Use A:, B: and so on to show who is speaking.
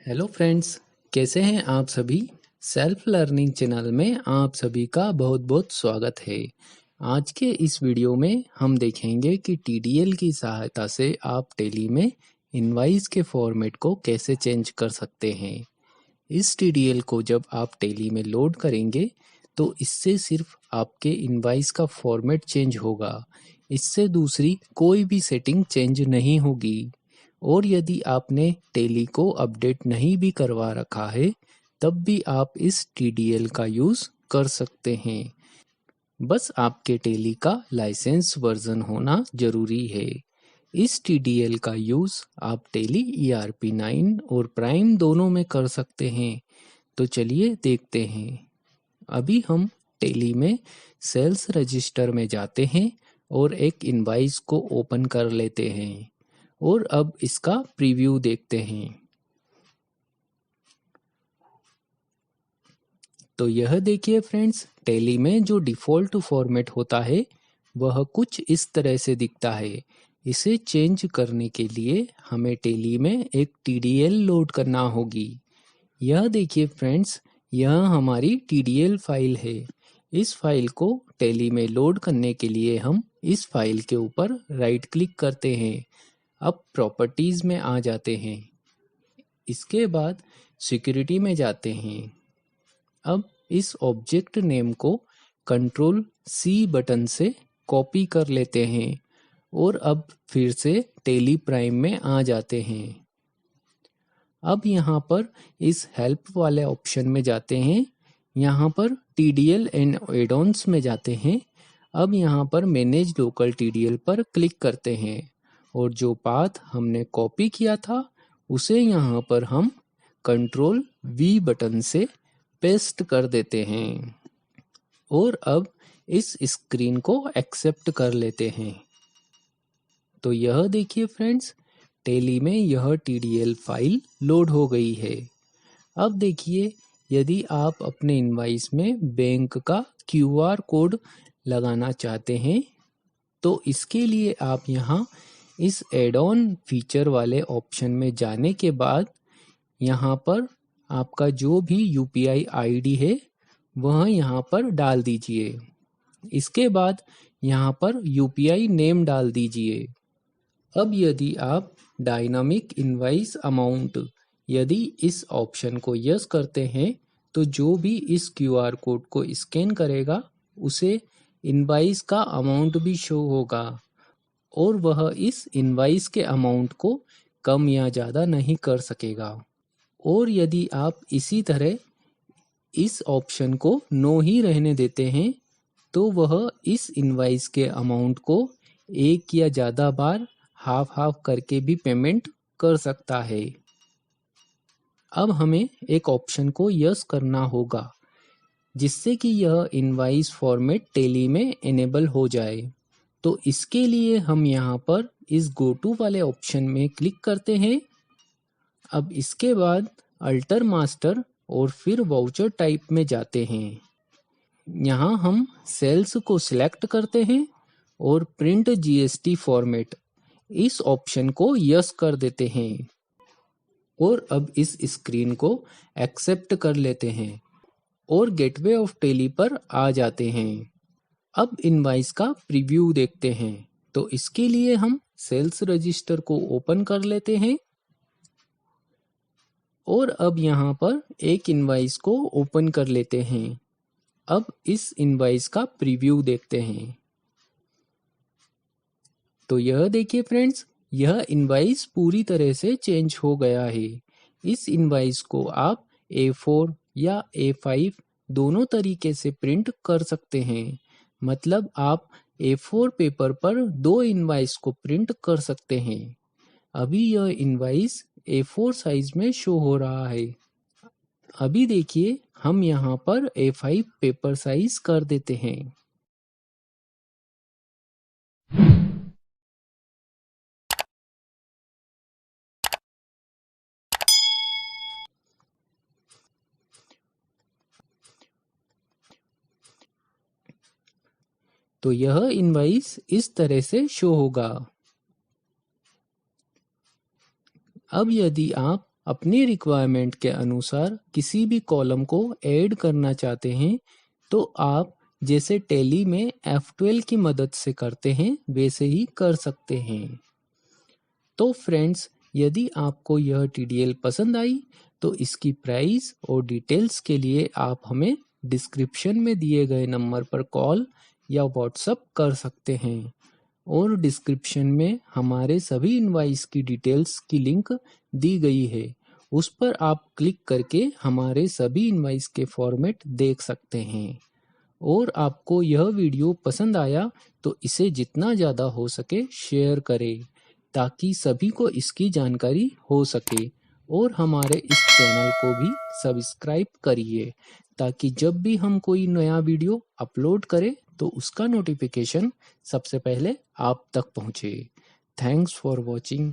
A: Hello friends, कैसे हैं आप सभी। सेल्फ लर्निंग चैनल में आप सभी का बहुत बहुत स्वागत है। आज के इस वीडियो में हम देखेंगे कि टीडीएल की सहायता से आप टेली में इनवाइस के फॉर्मेट को कैसे चेंज कर सकते हैं। इस टीडीएल को जब आप टेली में लोड करेंगे तो इससे सिर्फ आपके इनवाइस का फॉर्मेट चेंज होगा, इससे दूसरी कोई भी सेटिंग चेंज नहीं होगी। और यदि आपने टेली को अपडेट नहीं भी करवा रखा है तब भी आप इस टीडीएल का यूज़ कर सकते हैं। बस आपके टेली का लाइसेंस वर्जन होना ज़रूरी है। इस टीडीएल का यूज़ आप टेली ERP9 और प्राइम दोनों में कर सकते हैं। तो चलिए देखते हैं। अभी हम टेली में सेल्स रजिस्टर में जाते हैं और एक इनवाइस को ओपन कर लेते हैं और अब इसका प्रीव्यू देखते हैं। तो यह देखिए फ्रेंड्स, टेली में जो डिफ़ॉल्ट फॉर्मेट होता है वह कुछ इस तरह से दिखता है। इसे चेंज करने के लिए हमें टेली में एक टीडीएल लोड करना होगी। यह देखिए फ्रेंड्स, यह हमारी टीडीएल फाइल है। इस फाइल को टेली में लोड करने के लिए हम इस फाइल के ऊपर राइट क्लिक करते हैं। अब प्रॉपर्टीज़ में आ जाते हैं। इसके बाद सिक्योरिटी में जाते हैं। अब इस ऑब्जेक्ट नेम को Ctrl+C बटन से कॉपी कर लेते हैं और अब फिर से टेली प्राइम में आ जाते हैं। अब यहाँ पर इस हेल्प वाले ऑप्शन में जाते हैं। यहाँ पर TDL एंड एडॉन्स में जाते हैं। अब यहाँ पर मैनेज लोकल TDL पर क्लिक करते हैं और जो पाथ हमने कॉपी किया था उसे यहाँ पर हम Ctrl+V बटन से पेस्ट कर देते हैं और अब इस स्क्रीन को एक्सेप्ट कर लेते हैं। तो यह देखिए फ्रेंड्स, टेली में यह TDL फाइल लोड हो गई है। अब देखिए, यदि आप अपने इनवाइस में बैंक का QR कोड लगाना चाहते हैं तो इसके लिए आप यहाँ इस एड ऑन फीचर वाले ऑप्शन में जाने के बाद यहाँ पर आपका जो भी UPI ID है वह यहाँ पर डाल दीजिए। इसके बाद यहाँ पर UPI नेम डाल दीजिए। अब यदि आप डायनामिक इनवाइस अमाउंट यदि इस ऑप्शन को यस करते हैं तो जो भी इस QR कोड को स्कैन करेगा उसे इनवाइस का अमाउंट भी शो होगा और वह इस इनवाइस के अमाउंट को कम या ज़्यादा नहीं कर सकेगा। और यदि आप इसी तरह इस ऑप्शन को नो ही रहने देते हैं तो वह इस इनवाइस के अमाउंट को एक या ज़्यादा बार हाफ हाफ करके भी पेमेंट कर सकता है। अब हमें एक ऑप्शन को यस करना होगा जिससे कि यह इनवाइस फॉर्मेट टेली में इनेबल हो जाए। तो इसके लिए हम यहाँ पर इस गो टू वाले ऑप्शन में क्लिक करते हैं। अब इसके बाद अल्टर मास्टर और फिर वाउचर टाइप में जाते हैं। यहाँ हम सेल्स को सिलेक्ट करते हैं और प्रिंट GST फॉर्मेट इस ऑप्शन को यस कर देते हैं और अब इस स्क्रीन को एक्सेप्ट कर लेते हैं और गेटवे ऑफ टेली पर आ जाते हैं। अब इनवाइस का प्रीव्यू देखते हैं। तो इसके लिए हम सेल्स रजिस्टर को ओपन कर लेते हैं और अब यहाँ पर एक इनवाइस को ओपन कर लेते हैं। अब इस इनवाइस का प्रीव्यू देखते हैं। तो यह देखिए फ्रेंड्स, यह इनवाइस पूरी तरह से चेंज हो गया है। इस इनवाइस को आप A4 या A5 दोनों तरीके से प्रिंट कर सकते हैं। मतलब आप A4 पेपर पर दो इनवाइस को प्रिंट कर सकते हैं। अभी यह इनवाइस A4 साइज में शो हो रहा है। अभी देखिए, हम यहाँ पर A5 पेपर साइज कर देते हैं। तो यह इनवाइस इस तरह से शो होगा। अब यदि आप अपनी रिक्वायरमेंट के अनुसार किसी भी कॉलम को ऐड करना चाहते हैं तो आप जैसे टैली में F12 की मदद से करते हैं वैसे ही कर सकते हैं। तो फ्रेंड्स, यदि आपको यह TDL पसंद आई तो इसकी प्राइस और डिटेल्स के लिए आप हमें डिस्क्रिप्शन में दिए गए नंबर पर कॉल या व्हाट्सएप कर सकते हैं और डिस्क्रिप्शन में हमारे सभी इनवॉइस की डिटेल्स की लिंक दी गई है। उस पर आप क्लिक करके हमारे सभी इनवॉइस के फॉर्मेट देख सकते हैं। और आपको यह वीडियो पसंद आया तो इसे जितना ज़्यादा हो सके शेयर करें ताकि सभी को इसकी जानकारी हो सके और हमारे इस चैनल को भी सब्सक्राइब करिए ताकि जब भी हम कोई नया वीडियो अपलोड करें तो उसका नोटिफिकेशन सबसे पहले आप तक पहुँचे। Thanks for watching.